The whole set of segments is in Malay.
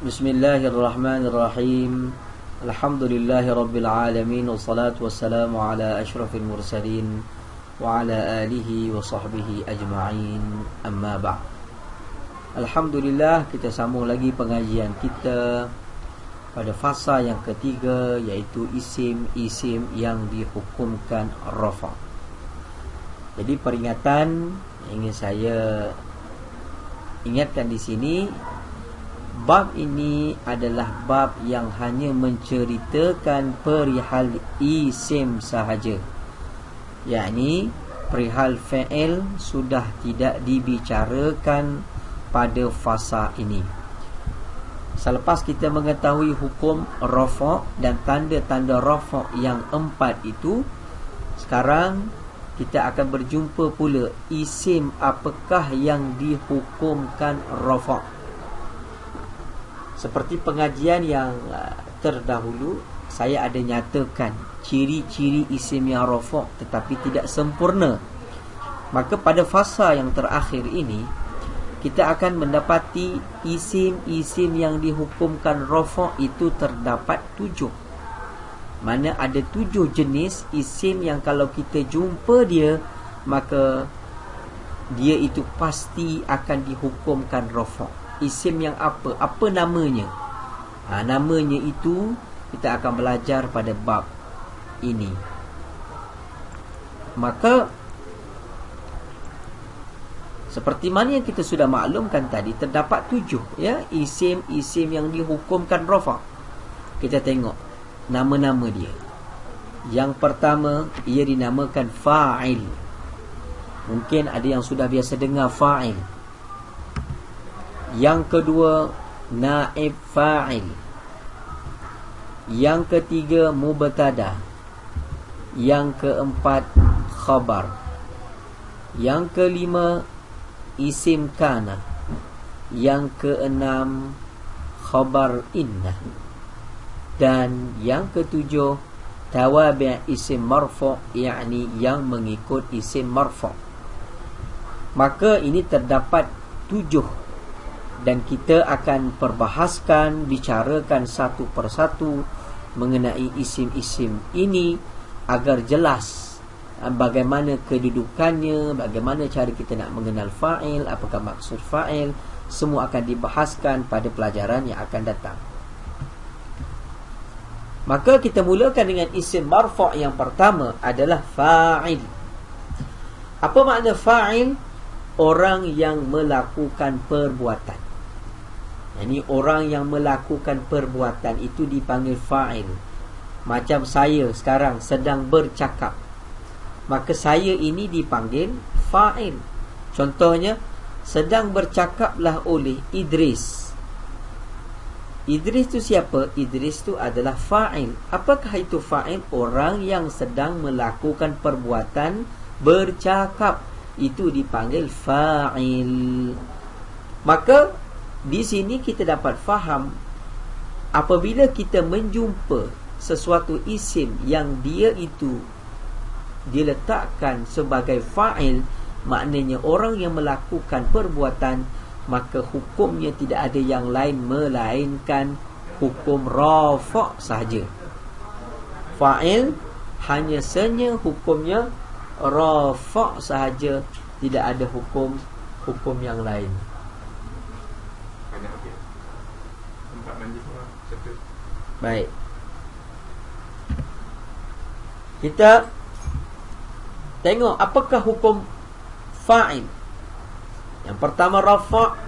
Bismillahirrahmanirrahim. Alhamdulillahi rabbil alamin, wassalatu wassalamu ala asyrafil mursalin wa ala alihi wa sahbihi ajma'in. Amma ba'd. Alhamdulillah, kita sambung lagi pengajian kita pada fasa yang ketiga, iaitu isim-isim yang dihukumkan rafa'. Jadi peringatan yang ingin saya ingatkan di sini, bab ini adalah bab yang hanya menceritakan perihal isim sahaja, yakni perihal fi'il sudah tidak dibicarakan pada fasa ini. Selepas kita mengetahui hukum rafa' dan tanda-tanda rafa' yang 4 itu, sekarang kita akan berjumpa pula isim apakah yang dihukumkan rafa'. Seperti pengajian yang terdahulu, saya ada nyatakan ciri-ciri isim yang rafa' tetapi tidak sempurna. Maka pada fasa yang terakhir ini, kita akan mendapati isim-isim yang dihukumkan rafa' itu terdapat 7. Mana ada 7 jenis isim yang kalau kita jumpa dia, maka dia itu pasti akan dihukumkan rafa'. Isim yang apa? Apa namanya? Namanya itu kita akan belajar pada bab ini. Maka seperti mana yang kita sudah maklumkan tadi, terdapat 7 ya, isim-isim yang dihukumkan rafa'. Kita tengok nama-nama dia. Yang pertama, ia dinamakan fa'il. Mungkin ada yang sudah biasa dengar fa'il. Yang kedua, naib fa'il. Yang ketiga, mubtada. Yang keempat, khabar. Yang kelima, isim kana. Yang keenam, khabar inna. Dan yang ketujuh, tawabi' isim marfu', yakni yang mengikut isim marfu'. Maka ini terdapat 7, dan kita akan perbahaskan, bicarakan satu persatu mengenai isim-isim ini agar jelas bagaimana kedudukannya, bagaimana cara kita nak mengenal fa'il, apakah maksud fa'il. Semua akan dibahaskan pada pelajaran yang akan datang. Maka kita mulakan dengan isim marfu' yang pertama adalah fa'il. Apa makna fa'il? Orang yang melakukan perbuatan. Ini orang yang melakukan perbuatan itu dipanggil fa'il. Macam saya sekarang sedang bercakap, maka saya ini dipanggil fa'il. Contohnya, sedang bercakaplah oleh Idris. Idris itu siapa? Idris itu adalah fa'il. Apakah itu fa'il? Orang yang sedang melakukan perbuatan bercakap, itu dipanggil fa'il. Maka di sini kita dapat faham, apabila kita menjumpa sesuatu isim yang dia itu diletakkan sebagai fa'il, maknanya orang yang melakukan perbuatan, maka hukumnya tidak ada yang lain melainkan hukum rafa' sahaja. Fa'il hanya saja hukumnya rafa' sahaja, tidak ada hukum yang lain. Baik, kita tengok apakah hukum fa'il. Yang pertama rafa',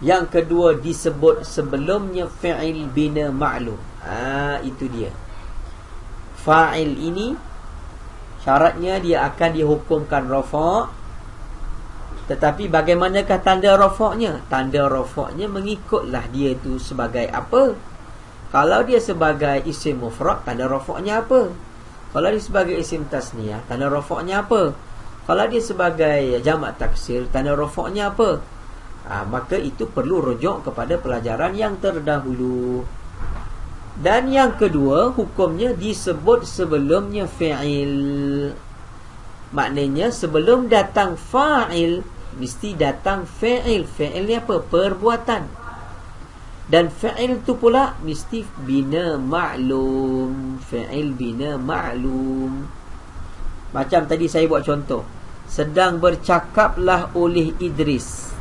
yang kedua disebut sebelumnya fi'il bina ma'lum. Itu dia. Fa'il ini syaratnya dia akan dihukumkan rafa'. Tetapi bagaimanakah tanda rafa'nya? Tanda rafa'nya mengikutlah dia itu sebagai apa. Kalau dia sebagai isim mufrad, tanda rafa'nya apa? Kalau dia sebagai isim tasniyah, tanda rafa'nya apa? Kalau dia sebagai jamak taksir, tanda rafa'nya apa? Maka itu perlu rujuk kepada pelajaran yang terdahulu. Dan yang kedua, hukumnya disebut sebelumnya fi'il. Maknanya sebelum datang fa'il, mesti datang fi'il. Fi'il ni apa? Perbuatan. Dan fi'il tu pula mesti bina ma'lum. Fi'il bina ma'lum. Macam tadi saya buat contoh. Sedang bercakaplah oleh Idris.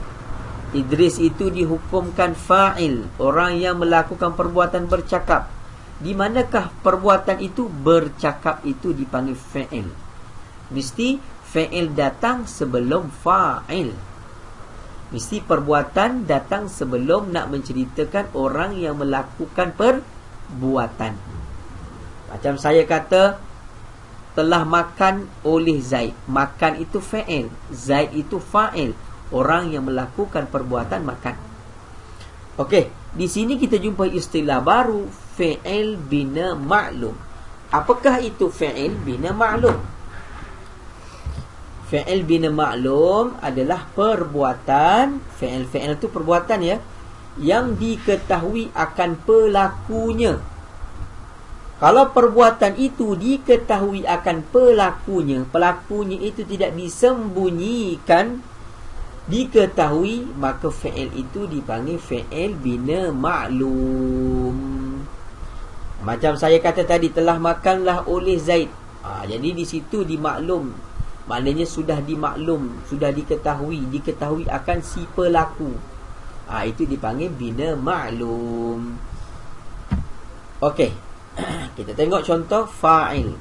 Idris itu dihukumkan fa'il, orang yang melakukan perbuatan bercakap. Di manakah perbuatan itu? Bercakap itu dipanggil fi'il. Mesti fi'il datang sebelum fa'il. Mesti perbuatan datang sebelum nak menceritakan orang yang melakukan perbuatan. Macam saya kata, telah makan oleh Zaid. Makan itu fi'il, Zaid itu fa'il, orang yang melakukan perbuatan makan. Okey, di sini kita jumpa istilah baru, fi'il bina ma'lum. Apakah itu fi'il bina ma'lum? Fi'il bina ma'lum adalah perbuatan, fi'il itu perbuatan ya, yang diketahui akan pelakunya. Kalau perbuatan itu diketahui akan pelakunya, pelakunya itu tidak disembunyikan, diketahui, maka fi'il itu dipanggil fi'il bina ma'lum. Macam saya kata tadi, telah makanlah oleh Zaid. Jadi di situ dimaklum, maknanya sudah dimaklum, sudah diketahui akan si pelaku. Itu dipanggil bina ma'lum. Okey, kita tengok contoh fa'il.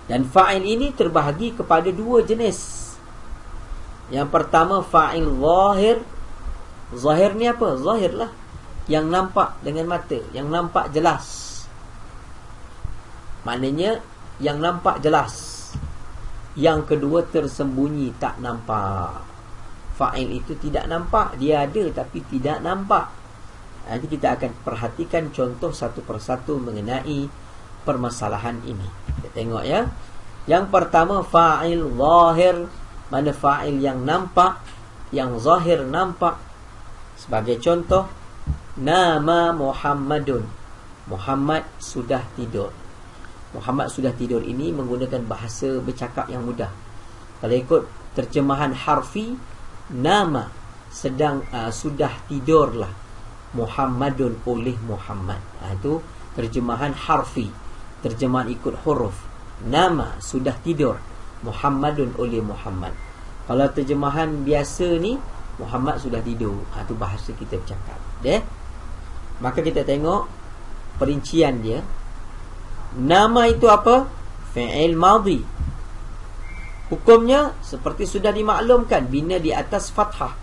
Dan fa'il ini terbahagi kepada dua jenis. Yang pertama fa'il zahir. Zahir ni apa? Zahir lah, yang nampak dengan mata, yang nampak jelas. Maknanya yang nampak jelas. Yang kedua tersembunyi, tak nampak. Fa'il itu tidak nampak, dia ada tapi tidak nampak. Nanti kita akan perhatikan contoh satu persatu mengenai permasalahan ini. Kita tengok ya. Yang pertama fa'il zahir. Mana fa'il yang nampak, yang zahir nampak. Sebagai contoh, nama Muhammadun. Muhammad sudah tidur. Muhammad sudah tidur ini menggunakan bahasa bercakap yang mudah. Kalau ikut terjemahan harfi, nama sedang sudah tidurlah Muhammadun oleh Muhammad. Itu terjemahan harfi, terjemahan ikut huruf. Nama sudah tidur Muhammadun oleh Muhammad. Kalau terjemahan biasa ni, Muhammad sudah tidur. Itu bahasa kita bercakap. Maka kita tengok perincian dia. Nama itu apa? Fi'il madhi. Hukumnya seperti sudah dimaklumkan, bina di atas fathah.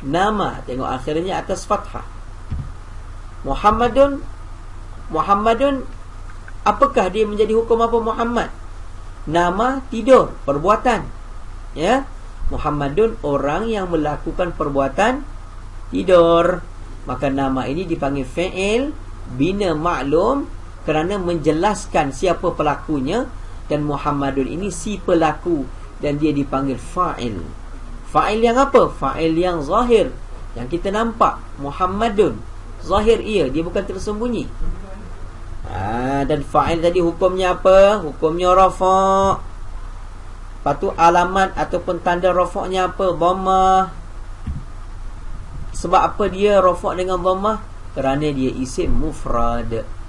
Nama, tengok akhirnya atas fathah. Muhammadun, apakah dia menjadi hukum apa Muhammad? Nama tidur, perbuatan. Ya, Muhammadun orang yang melakukan perbuatan tidur. Maka nama ini dipanggil fi'il bina maklum kerana menjelaskan siapa pelakunya, dan Muhammadun ini si pelaku, dan dia dipanggil fa'il. Fa'il yang apa? Fa'il yang zahir, yang kita nampak. Muhammadun zahir, dia bukan tersembunyi. Dan fa'il tadi hukumnya apa? Hukumnya rafa'. Lepas tu alamat ataupun tanda rafa'nya apa? Dhammah. Sebab apa dia rafa' dengan dhammah? Kerana dia isim mufrad.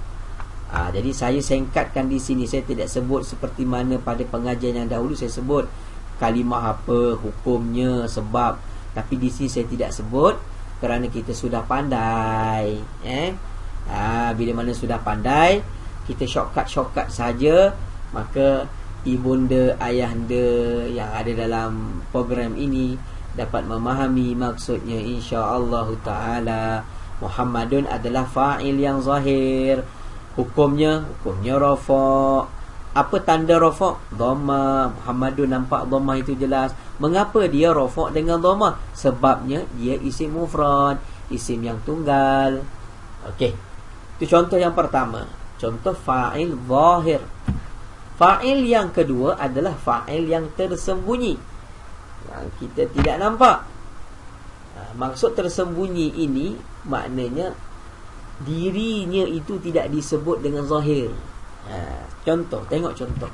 Jadi saya singkatkan di sini. Saya tidak sebut seperti mana pada pengajian yang dahulu saya sebut kalimah apa, hukumnya, sebab. Tapi di sini saya tidak sebut kerana kita sudah pandai. Bila mana sudah pandai, kita shortcut saja, maka ibunda, ayahanda yang ada dalam program ini dapat memahami maksudnya, insya-Allah taala. Muhammadun adalah fa'il yang zahir. Hukumnya rafa'. Apa tanda rafa'? Dhammah. Muhammadun nampak dhammah itu jelas. Mengapa dia rafa' dengan dhammah? Sebabnya dia isim mufrad, isim yang tunggal. Okey. Itu contoh yang pertama. Contoh fa'il zahir. Fa'il yang kedua adalah fa'il yang tersembunyi, yang kita tidak nampak. Maksud tersembunyi ini maknanya dirinya itu tidak disebut dengan zahir. Contoh, tengok contoh.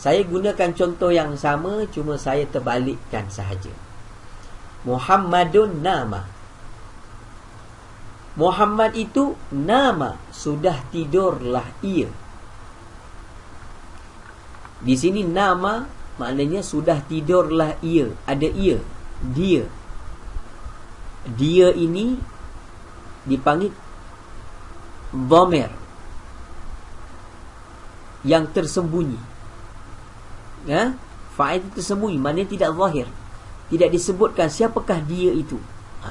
Saya gunakan contoh yang sama, cuma saya terbalikkan sahaja. Muhammadun nama. Muhammad itu nama, sudah tidurlah ia. Di sini nama maknanya sudah tidurlah ia, ada ia, dia. Dia ini dipanggil dhamir yang tersembunyi. Ya, fa'il itu tersembunyi, maknanya tidak zahir. Tidak disebutkan siapakah dia itu.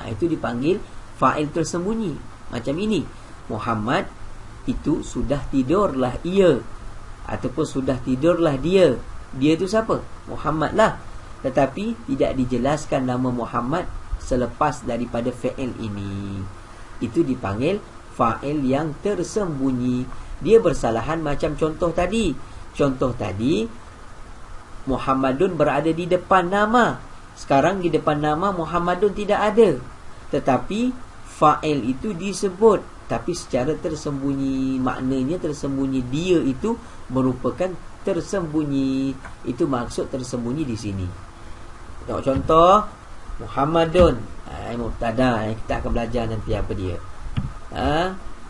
Itu dipanggil fa'il tersembunyi. Macam ini, Muhammad itu sudah tidurlah ia, ataupun sudah tidurlah dia. Dia itu siapa? Muhammad lah. Tetapi tidak dijelaskan nama Muhammad selepas daripada fa'il ini. Itu dipanggil fa'il yang tersembunyi. Dia bersalahan macam contoh tadi. Contoh tadi, Muhammadun berada di depan nama. Sekarang di depan nama Muhammadun tidak ada. Tetapi fa'il itu disebut, tapi secara tersembunyi. Maknanya tersembunyi. Dia itu merupakan tersembunyi. Itu maksud tersembunyi di sini. Tengok contoh Muhammadun, mubtada yang kita akan belajar nanti apa dia.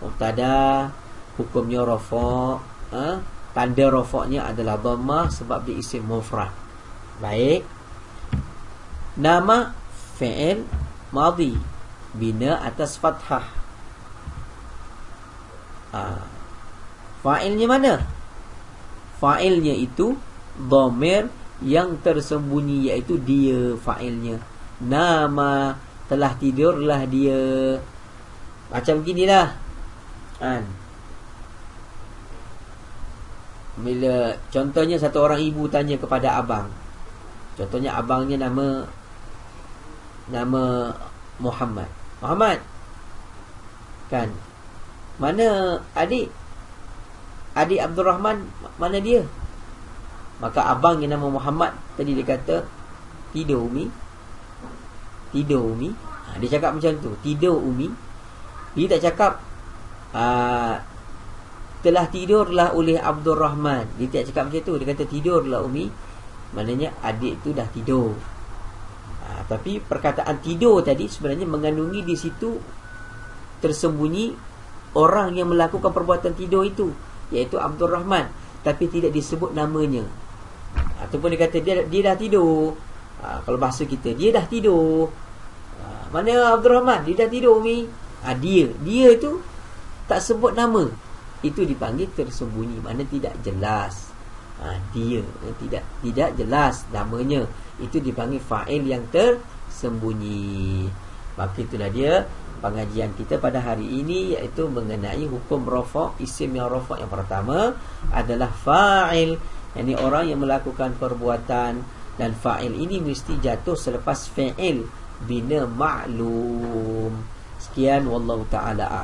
Mubtada hukumnya rafa', tanda rafa'nya adalah dhammah sebab dia isim mufrad. Baik. Nama fi'il madhi, bina atas fathah. Fa'ilnya mana? Fa'ilnya itu dhamir yang tersembunyi, iaitu dia fa'ilnya. Nama, telah tidurlah dia. Macam ginilah. Bila contohnya satu orang ibu tanya kepada abang. Contohnya abangnya nama Muhammad. Muhammad, kan, mana adik Abdul Rahman, mana dia? Maka abang yang nama Muhammad tadi dia kata, tidur Umi. Tidur Umi. Dia cakap macam tu, tidur Umi. Dia tak cakap telah tidurlah oleh Abdul Rahman. Dia tak cakap macam tu. Dia kata tidurlah Umi. Maknanya adik tu dah tidur. Tapi perkataan tidur tadi sebenarnya mengandungi di situ tersembunyi orang yang melakukan perbuatan tidur itu, iaitu Abdul Rahman, tapi tidak disebut namanya. Ataupun dia kata dia dah tidur. Kalau bahasa kita, dia dah tidur. Mana Abdul Rahman? Dia dah tidur Umi. Dia itu tak sebut nama. Itu dipanggil tersembunyi, maknanya tidak jelas. Dia tidak jelas namanya. Itu dipanggil fa'il yang tersembunyi. Maka itulah dia pengajian kita pada hari ini, iaitu mengenai hukum rafa'. Isim yang rafa' yang pertama adalah fa'il, yakni orang yang melakukan perbuatan, dan fa'il ini mesti jatuh selepas fi'il bina ma'lum. Sekian, wallahu ta'ala a'lam.